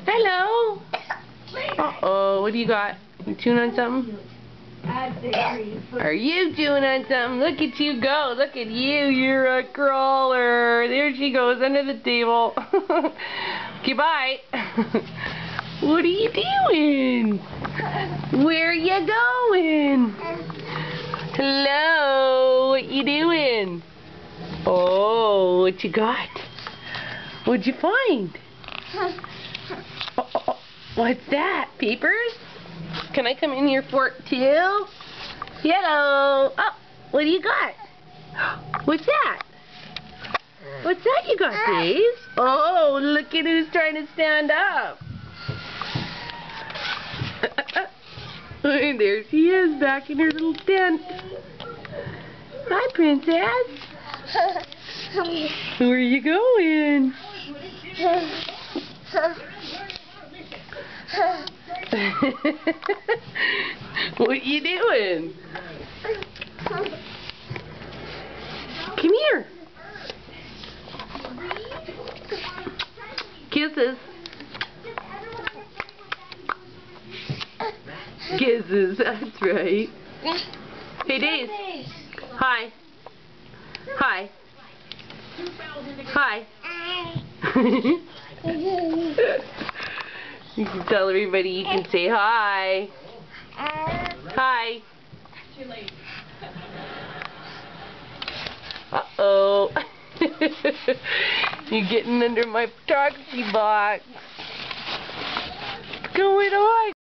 Hello. Uh-oh, what do you got? You chewing on something? Are you chewing on something? Look at you go. Look at you. You're a crawler. There she goes under the table. Okay, bye. What are you doing? Where are you going? Hello. What you doing? Oh, what you got? What'd you find? Oh, what's that? Papers? Can I come in your fort too? Hello. Oh, what do you got? What's that? What's that you got, Dave? Oh, look at who's trying to stand up. There she is, back in her little tent. Hi, Princess. Where are you going? What are you doing? Come here. Kisses. Kisses, that's right. Hey, Daze. Hi. Hi. Hi. You can tell everybody you can say hi. Hi. Uh-oh. You're getting under my photography box. What's going on?